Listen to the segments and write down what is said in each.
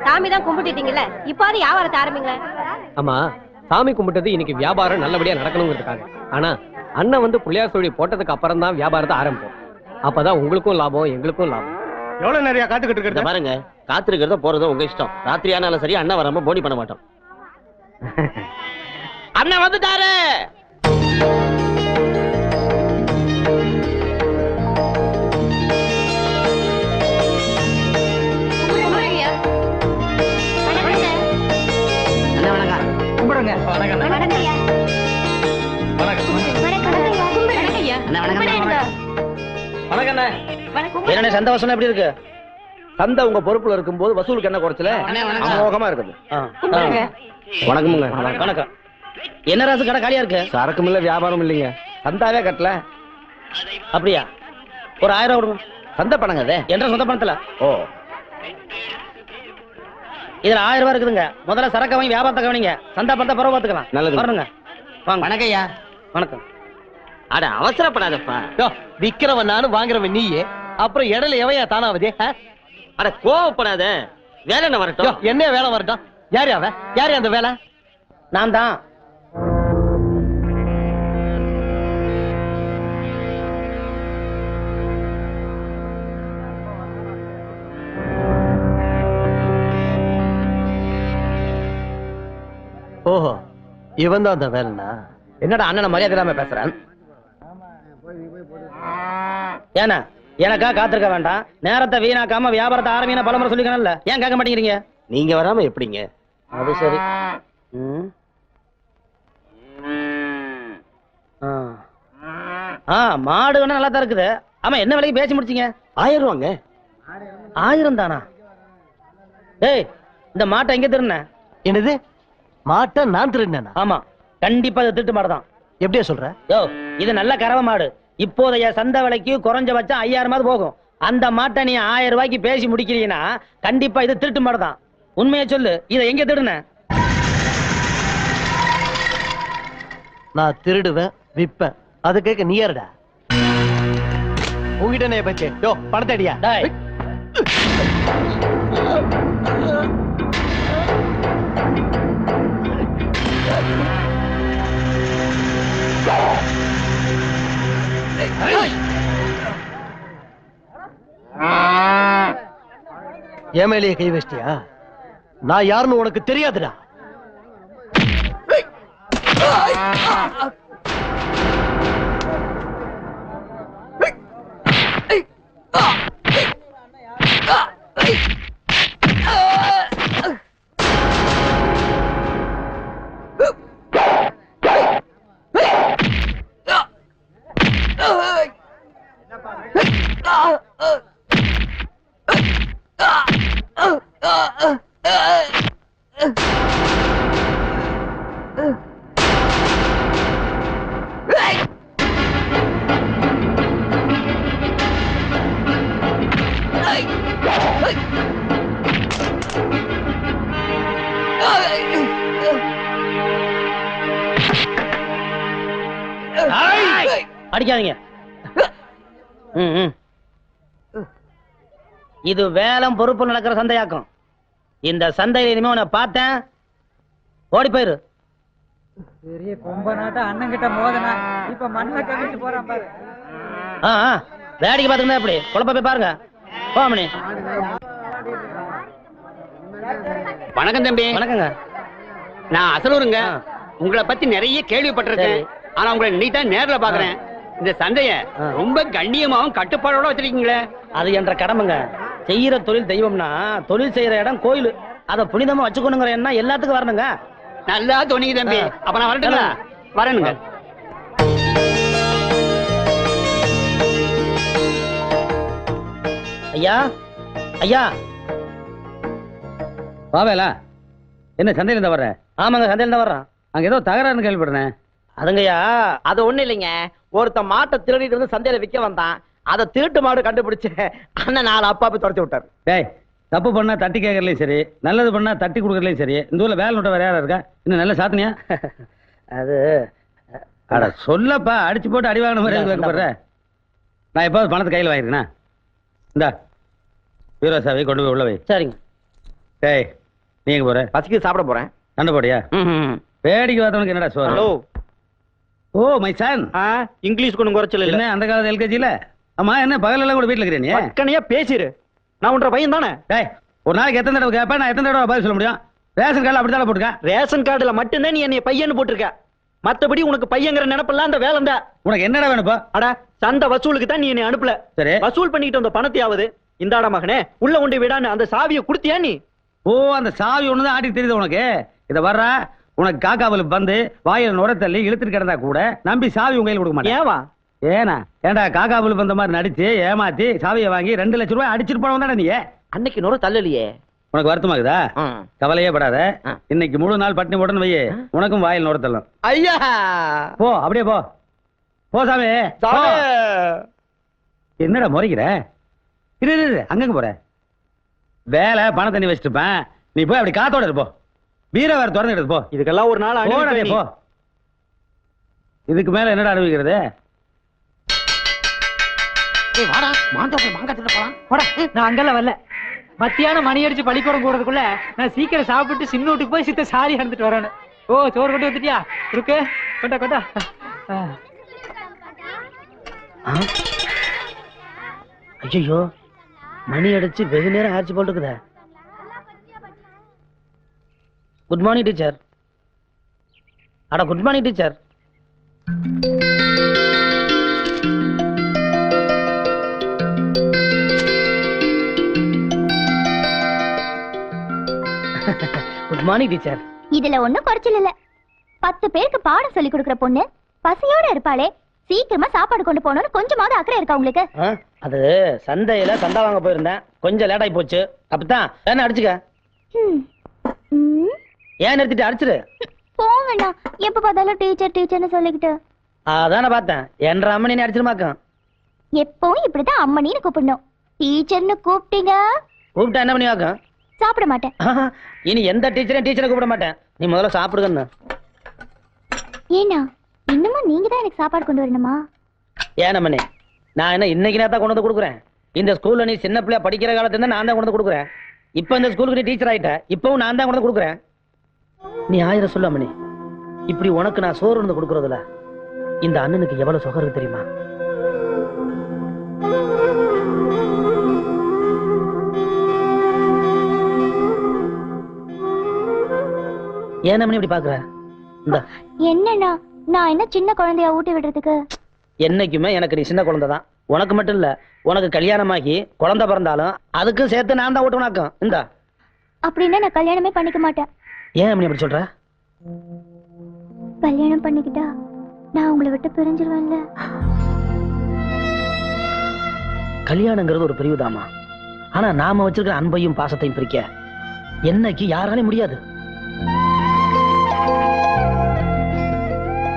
சாமி தான் கும்பிட்டுட்டீங்கல்ல, இப்பாவது வியாபாரத்தை ஆரம்பிங்களே. ஆமா, சாமி கும்பிட்டது இன்னைக்கு வியாபாரம் நல்லபடியா நடக்கணுங்கிறதுக்காக. ஆனா அண்ணன் வந்து பிள்ளையார் சொல்லி போட்டதுக்கு அப்புறம் தான் வியாபாரத்தை ஆரம்பிப்போம். அப்பதான் உங்களுக்கும் லாபம், எங்களுக்கும் லாபம். எவ்வளவு நிறைய காத்துக்கிட்டு இருக்கிறத பாருங்க. காத்திருக்கிறத போறதோ உங்க இஷ்டம். ராத்திரி ஆனாலும் சரி, அண்ணன் வராம போனி பண்ண மாட்டோம். அண்ணன் வந்துட்டாரு. சந்தை வசூல் எப்படி இருக்கு? சந்தை உங்க பொறுப்புல இருக்கும் போது வசூலுக்கு என்ன குறைச்சல? அமோகமா இருக்குது. வணக்கமுங்க. வணக்கம். என்ன ராசு கடை காலியா இருக்கு? சரக்கும் இல்ல, வியாபாரம் இல்லைங்க. சந்தாவே கட்டல. அப்படியா? ஒரு 1000 கொடுங்க. சந்தை பணங்க அது என்ற சொந்த பணத்துல. ஓ, இதுல 1000 ரூபாய் இருக்குதுங்க. முதல்ல சரக்கு வாங்கி வியாபாரத்தை கவனிங்க. சந்தா பணத்தை பரவ பாத்துக்கலாம். நல்லது. வரணுங்க. வாங்க. வணக்கம் ஐயா. வணக்கம். அட அவசரப்படாதப்பா. விக்கிறவன் நானும் வாங்குறவன் நீயே, அப்புறம் இடையில எவையா தானாவதே? அட கோவப்படாத. வேலை என்ன வரட்டும். என்ன வேலை வரட்டும்? யாரு அவன்? யாரு அந்த வேலை? நான் தான். ஓஹோ, இவன் தான் அந்த வேலைனா? என்னடா அண்ணனை மரியாதை இல்லாம பேசுறான்? ஏன்னா எனக்கா காத்திருக்க வேண்டாம். நேரத்தை வீணாக்காம வியாபாரத்தை ஆரம்பின பலமுறை சொல்லிக்கணும்ல, ஏன் கேட்க மாட்டேங்கிறீங்க? நீங்க வராம எப்படிங்க? அது சரி. மாடு வேணா நல்லா தான் இருக்குது. ஆமா, என்ன விலைக்கு பேசி முடிச்சீங்க? 1000 ரூபாங்க. 1000 தானா? ஏய், இந்த மாட்டை எங்க திருண்ண? என்னது மாட்டை நான் திருண்ணா? ஆமா, கண்டிப்பா இது திருட்டு மாடுதான். எப்படியா சொல்ற? யோ, இது நல்ல கறவை மாடு. இப்போதைய சந்தை விலைக்கு குறைஞ்சபட்சம் 5000 போகும். அந்த மாட்டை நீ 1000 ரூபாய்க்கு பேசி முடிக்கிறீங்கன்னா கண்டிப்பா இது திருட்டு மாடுதான். உண்மையை சொல்லு, இதை எங்க திருடுன? நான் திருடுவேன், விப்பேன். அது கேட்க நீ யாருடா? உங்ககிட்ட என்ன பச்சே? யோ, பணத்தை அடியா. என் மேலேயே கை வச்சிட்டியா? நான் யாருன்னு உனக்கு தெரியாதுடா. அடிக்காதீங்க. இது வேலம் பொறுப்பு நடக்கிற சந்தையாக்கும். இந்த சந்தையில இனிமே உன்னை பார்த்தேன், ஓடி போயிரு. பெரிய கொம்ப நாட்ட அண்ணன் கிட்ட மோதனா இப்ப மண்ணை கவிட்டு போறான் பாரு. வேடிக்கை பாத்துக்கிட்டா எப்படி? குழப்ப போய் பாருங்க. போமணி. வணக்கம் தம்பி. வணக்கங்க. நான் அசலூருங்க. உங்களை பத்தி நிறைய கேள்விப்பட்டிருக்கேன். ஆனா உங்களை நீ தான் நேர்ல பாக்குறேன். இந்த சந்தைய ரொம்ப கண்ணியமாவும் கட்டுப்பாடோட வச்சிருக்கீங்களே. அது என்ற கடமைங்க. செய்யற தொழில் தெய்வம்னா தொழில் செய்யற இடம் கோயில். அத புனிதமா வச்சுக்கணுங்கிற என்ன எல்லாத்துக்கும் வரணுங்க. நல்லா தோணிங்க தம்பி. அப்ப நான் வரட்டுங்களா? வரணுங்க. ஐயா, ஐயா. பாவேலா, என்ன சந்தையில இருந்தா வர்ற? ஆமாங்க, சந்தையில இருந்தா வர்றேன். அங்க ஏதோ தகராறுன்னு கேள்விப்படுறேன். அதுங்கய்யா, அது ஒண்ணு இல்லைங்க. ஒருத்த மாட்டை திருடிட்டு வந்து சந்தையில விற்க வந்தான். அதை திருட்டு மாடு கண்டுபிடிச்சு அண்ணன் 4 அப்பா போய் துரத்தி விட்டாரு. டேய், தப்பு பண்ணா தட்டி கேட்கறலையும் சரி, நல்லது பண்ணா தட்டி கொடுக்கறலையும் சரி. இந்த ஊர்ல வேலை நோட்ட வேற யாரா இருக்கா? இன்னும் நல்ல சாத்தனியா? அது அட சொல்லப்பா, அடிச்சு போட்டு அடி வாங்கின மாதிரி வைக்கப்படுற. நான் எப்பாவது பணத்தை கையில் வாங்கிருக்கேனா? இந்தா வீரசாவை கொண்டு போய் உள்ள வை. சரிங்க. டேய் நீ எங்க போற? பசிக்கு சாப்பிட போறேன். சண்டை போடியா? வேடிக்கை பார்த்தவனுக்கு என்னடா சோறு? Hello. Oh my son. English கொண்டு குறைச்சல இல்ல. என்ன அந்த காலத்து எல்கேஜில? அம்மா என்ன பகலெல்லாம் கூட வீட்டுல இருக்கிற நீ? பக்கனையா பேசிரு. நான் உன்ற பையன் தானே. டேய் ஒரு நாளைக்கு எத்தனை தடவை கேட்பேன்? நான் எத்தனை தடவை பதில் சொல்ல முடியும்? ரேஷன் கார்டுல அப்படித்தானே போட்டுக்க. ரேஷன் கார்டுல மட்டும்தான் நீ என்னைய பையன்னு போட்டிருக்க. மத்தபடி உனக்கு பையங்கிற நினைப்பெல்லாம் அந்த வேலைண்டா. உனக்கு என்னடா வேணுப்பா? அட சந்த வசூலுக்கு தான் நீ என்னை அனுப்பல. சரி. வசூல் பண்ணிட்டு வந்த பணத்தையாவது இந்தாடா மகனே உள்ள கொண்டு விடான்னு அந்த சாவியை குடுத்தியா நீ? ஓ அந்த சாவி ஒண்ணுதான் ஆட்டி தெரியுது உனக்கு. இத வர்ற உனக்கு காக்காவல் வந்து வாயில நுர தள்ளி இழுத்துட்டு கிடந்தா கூட நம்பி சாவி உங்க கையில் கொடுக்க மாட்டேன். ஏவா? ஏனா ஏண்டா காக்காவல் வந்த மாதிரி நடிச்சு ஏமாத்தி சாவியை வாங்கி 2 லட்சம் ரூபாய் அடிச்சிட்டு போனவன் தானே நீ? அன்னைக்கு நுர தள்ளலையே. உனக்கு வருத்தமாகுதா? கவலையே படாத. இன்னைக்கு முழு நாள் பட்டினி போட்டன்னு வையே உனக்கும் வாயில் நுர தள்ளும். ஐயா போ அப்படியே போ. போ சாமி. என்னடா முறைக்கிற? இரு இரு அங்கங்க போற. வேலை பண தண்ணி வச்சுட்டுப்பேன். நீ போய் அப்படி காத்தோட இருப்போ. பீரை வேற திறந்து எடுத்து போ. இதுக்கெல்லாம் ஒரு நாள் போடா போ. இதுக்கு மேல என்னடா அனுபவிக்கிறது? வாடா மாங்காத்துல போலாம். போடா நான் அங்கெல்லாம் வரல. மத்தியானம் மணி அடிச்சு பள்ளிக்கூடம் போறதுக்குள்ள நான் சீக்கிரம் சாப்பிட்டு சின்னூட்டுக்கு போய் சித்த சாரி அனுப்பிட்டு வரேன். ஓ சோறு கொண்டு வந்துட்டியா? இருக்கு கொண்டா கொண்டா. ஐயோ மணி அடிச்சு வெகு நேரம் ஆயிடுச்சு போல் இருக்குதே. Good morning teacher. அட good morning teacher. Good morning teacher. இதுல ஒண்ணும் குறைச்சல் இல்ல. 10 பேருக்கு பாடம் சொல்லி கொடுக்கிற பொண்ணு பசியோட இருப்பாளே, சீக்கிரமா சாப்பாடு கொண்டு போகணும்னு கொஞ்சமாவது அக்கறை இருக்கா உங்களுக்கு? அது சந்தையில சந்தா வாங்க போயிருந்தேன், கொஞ்சம் லேட் ஆகி போச்சு. அப்பதான் என்ன அடிச்சுக்க. ஏன் நிறுத்திட்டு அடிச்சிரு. போங்கண்ணா, எப்ப பார்த்தாலும் டீச்சர் டீச்சர்னு சொல்லிக்கிட்டு. அதான பார்த்தேன் என்ற அம்மனி அடிச்சிருமாக்கம். எப்பவும் இப்படிதான் அம்மனின்னு கூப்பிடணும். டீச்சர்னு கூப்பிட்டீங்க கூப்பிட்டா என்ன பண்ணி வாக்கம்? சாப்பிட மாட்டேன். இனி எந்த டீச்சரையும் டீச்சரை கூப்பிட மாட்டேன். நீ முதல்ல சாப்பிடுங்கன்னு. ஏன்னா இன்னமும் நீங்க தான் எனக்கு சாப்பாடு கொண்டு வரணுமா? ஏன் அம்மனி நான் என்ன இன்னைக்கு நேரத்தான் கொண்டு வந்து கொடுக்குறேன். இந்த ஸ்கூல்ல நீ சின்ன பிள்ளைய படிக்கிற காலத்துல நான் தான் கொண்டு வந்து கொடுக்குறேன். இப்ப இந்த ஸ்கூலுக்கு நீ டீச்சர் ஆயிட்ட, இப்பவும் நான் தான் கொண்டு வந்து கொடுக்குறேன். நீ 1000 சொல்ல அம்மனி. இப்படி உனக்கு நான் சோறு வந்து கொடுக்கறதுல இந்த அண்ணனுக்கு எவ்வளவு சுகம் இருக்கு தெரியுமா? ஏன் அம்மனி இப்படி பாக்குற? என்னன்னா நான் என்ன சின்ன குழந்தையா ஊட்டி விடுறதுக்கு? என்னைக்குமே எனக்கு நீ சின்ன குழந்தை தான். உனக்கு மட்டும் இல்ல, உனக்கு கல்யாணமாகி குழந்தை பிறந்தாலும் அதுக்கும் சேர்த்து நான் தான் ஊட்டுவனாக்கும். இந்த அப்படின்னா நான் கல்யாணமே பண்ணிக்க மாட்டேன். ஏன் அம்மனி அப்படி சொல்ற? கல்யாணம் பண்ணிக்கிட்டா நான் உங்களை விட்டு பிரிஞ்சிருவேன்ல. கல்யாணங்கிறது ஒரு பிரிவுதாமா. ஆனா நாம வச்சிருக்கிற அன்பையும் பாசத்தையும் பிரிக்க என்னைக்கு யாராலையும் முடியாது.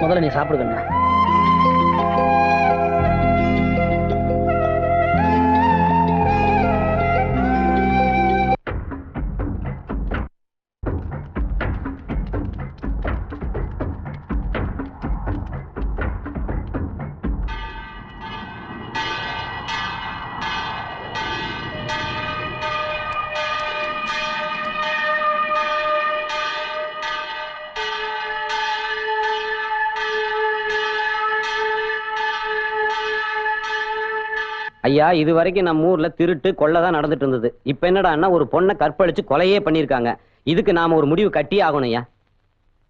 முதல்ல நீ சாப்பிடுங்க. ஐயா, இது வரைக்கும் நம்ம ஊர்ல திருட்டு கொள்ளை தான் நடந்துட்டு இருந்தது. இப்ப என்னடா ஒரு பொண்ணை கற்பழிச்சு கொலையே பண்ணிருக்காங்க. இதுக்கு நாம ஒரு முடிவு கட்டியே ஆகணும் ஐயா.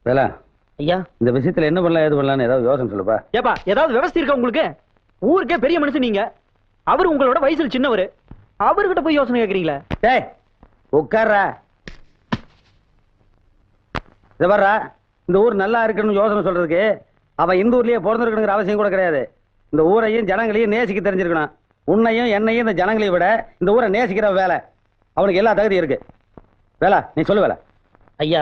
வேலா ஐயா, இந்த விஷயத்துல என்ன பண்ணலாம் ஏது பண்ணலாம்னு ஏதாவது யோசனை சொல்லுப்பா. ஏப்பா ஏதாவது விவசாயம் இருக்கா உங்களுக்கு? ஊருக்கே பெரிய மனுஷன் நீங்க. அவர் உங்களோட வயசுல சின்னவர். அவர்கிட்ட போய் யோசனை கேக்குறீங்களா? டேய் உட்கார்றா. இத வர்றா. இந்த ஊர் நல்லா இருக்குன்னு யோசனை சொல்றதுக்கு அவன் இந்த ஊர்லயே பிறந்திருக்கணுங்கிற அவசியம் கூட கிடையாது. இந்த ஊரையும் ஜனங்களையும் நேசிக்க தெரிஞ்சிருக்கணும். உன்னையும் என்னையும் இந்த ஜனங்களையும் விட இந்த ஊரை நேசிக்கிற வேலை அவனுக்கு எல்லா தகுதியும் இருக்கு. வேலா நீ சொல்லு வேலை. ஐயா,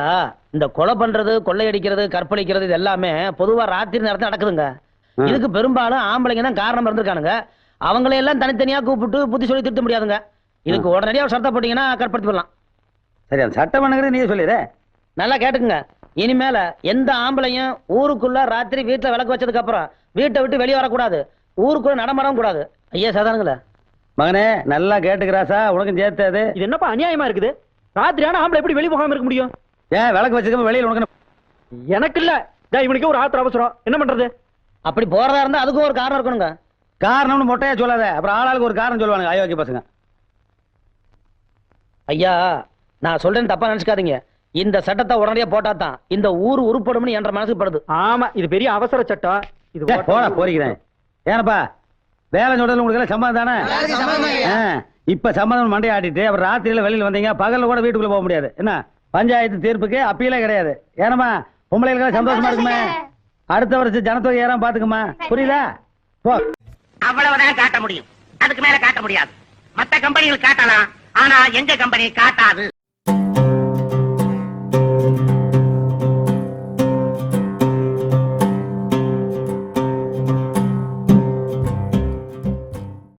இந்த கொலை பண்றது, கொள்ளையடிக்கிறது, கற்பழிக்கிறது இது எல்லாமே பொதுவா ராத்திரி நேரத்தில் நடக்குதுங்க. இதுக்கு பெரும்பாலும் ஆம்பளைங்க தான் காரணம் இருந்திருக்கானுங்க. அவங்களையெல்லாம் தனித்தனியா கூப்பிட்டு புத்தி சொல்லி திருத்த முடியாதுங்க. இதுக்கு உடனடியாக சட்டை போட்டீங்கன்னா கற்படுத்தி பண்ணலாம். சரி, அந்த சட்டம் பண்ணுங்கிறது நீ சொல்லிடு. நல்லா கேட்டுக்குங்க. இனிமேல எந்த ஆம்பளையும் ஊருக்குள்ள ராத்திரி வீட்டுல விளக்கு வச்சதுக்கு அப்புறம் வீட்டை விட்டு வெளியே வரக்கூடாது, ஊருக்குள்ள நடமாடவும் கூடாது. ஐயா சாதாரணங்களா? மகனே நல்லா கேட்டுக்கிறாசா, உனக்கும் சேர்த்தாது. இது என்னப்பா அநியாயமா இருக்குது? ராத்திரி ஆனா ஆம்பளை எப்படி வெளிய போகாம இருக்க முடியும்? ஏன் விளக்கு வச்சுக்க வெளியில உனக்கு எனக்கு இல்ல. இவனுக்கு ஒரு ஆத்திர அவசரம், என்ன பண்றது? அப்படி போறதா இருந்தா அதுக்கும் ஒரு காரணம் இருக்கணுங்க. காரணம்னு மொட்டையா சொல்லாத, அப்புறம் ஆளாளுக்கு ஒரு காரணம் சொல்லுவானுங்க அயோக்கிய பசங்க. ஐயா, நான் சொல்றேன் தப்பா நினைச்சுக்காதீங்க. இந்த சட்டத்தை உடனடியா போட்டா தான் இந்த ஊர் உருப்படும்னு என்ற மனசுக்கு படுது. ஆமா, இது பெரிய அவசர சட்டம். இது போடா போறிக்கிறேன். ஏனப்பா வேலை சொல்றதுல உங்களுக்கு எல்லாம் சம்மதம் தானே? இப்ப சம்மதம் மண்டையை ஆட்டிட்டு அப்புறம் ராத்திரியில வெளியில வந்தீங்க, பகல்ல கூட வீட்டுக்குள்ள போக முடியாது. என்ன பஞ்சாயத்து தீர்ப்புக்கு அப்பீலே கிடையாது. ஏனமா பொம்பளைகளுக்கு சந்தோஷமா இருக்குமே. அடுத்த வருஷம் ஜனத்தொகை ஏறாம பாத்துக்குமா, புரியுதா? போ. அவ்வளவுதான் காட்ட முடியும், அதுக்கு மேல காட்ட முடியாது. மத்த கம்பெனிகள் காட்டலாம், ஆனா எங்க கம்பெனி காட்டாது.